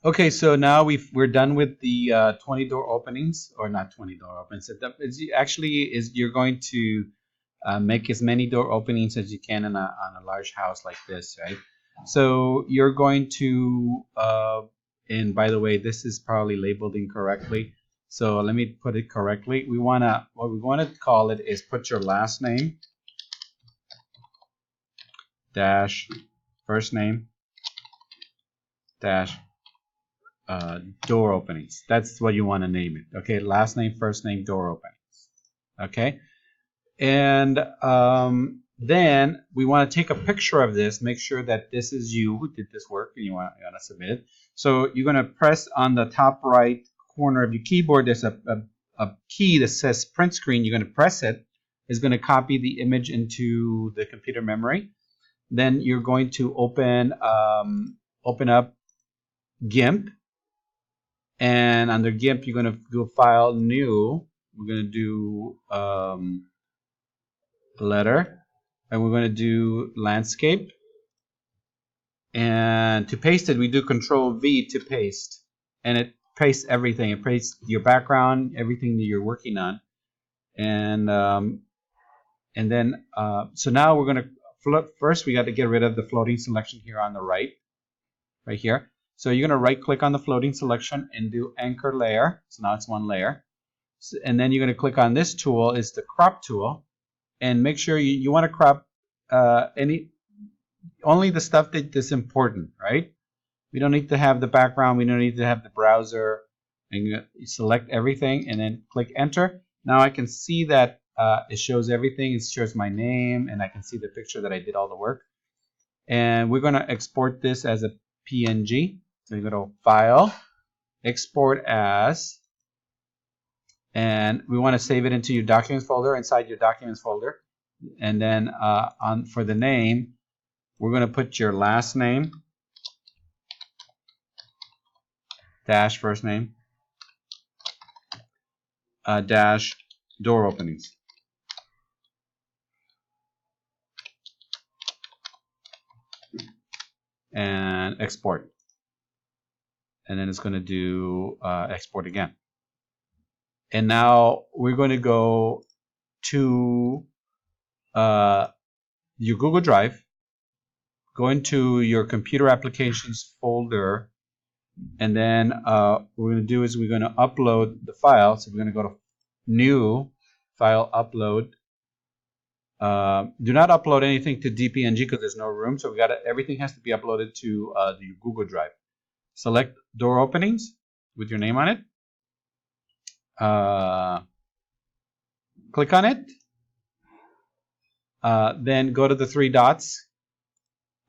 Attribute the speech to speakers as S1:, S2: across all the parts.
S1: Okay, so now we're done with the 20 door openings, or not 20 door openings. Actually is you're going to make as many door openings as you can on a large house like this, right? So you're going to, and by the way, this is probably labeled incorrectly. So let me put it correctly. What we want to call it is put your last name dash first name dash door openings. That's what you want to name it. Okay, last name, first name, door openings. Okay, and then we want to take a picture of this, make sure that this is you who did this work, and you want to submit it. So you're going to press on the top right corner of your keyboard. There's a key that says print screen. You're going to press it. It's going to copy the image into the computer memory. Then you're going to open up GIMP. And under GIMP, you're going to go File, New. We're going to do Letter, and we're going to do Landscape. And to paste it, we do Control V to paste, and it pastes everything. It pastes your background, everything that you're working on, and then so now we're going to first we got to get rid of the floating selection here on the right here. So you're going to right click on the floating selection and do anchor layer. So now it's one layer. So, and then you're going to click on this tool, is the crop tool, and make sure you want to crop only the stuff that is important, right? We don't need to have the background, we don't need to have the browser, and you select everything and then click enter. Now I can see that it shows everything. It shows my name, and I can see the picture that I did all the work. And we're going to export this as a PNG. So you go to File, Export As, and we want to save it into your Documents folder, inside your Documents folder. And then for the name, we're going to put your last name dash first name dash door openings. And export. And then it's going to do export again. And now we're going to go to your Google Drive, go into your computer applications folder, and then what we're going to do is we're going to upload the file. So we're going to go to New, File, Upload. Do not upload anything to DPNG because there's no room. So everything has to be uploaded to the Google Drive. Select door openings with your name on it. Click on it. Then go to the three dots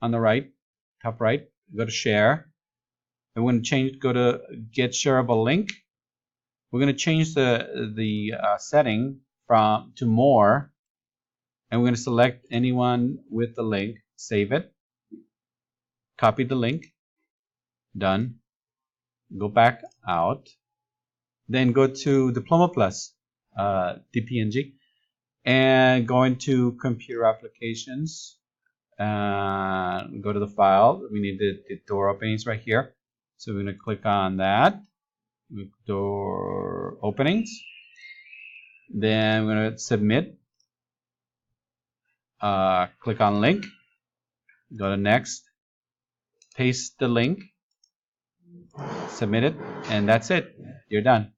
S1: on the right, top right. Go to Share. And we're going to go to Get Shareable Link. We're going to change the setting to More, and we're going to select anyone with the link. Save it. Copy the link. Done. Go back out. Then go to Diploma Plus, DPNG, and go into Computer Applications. Go to the file. We need the door openings right here. So we're going to click on that. Door openings. Then we're going to submit. Click on link. Go to next. Paste the link. Submit it. And that's it. You're done.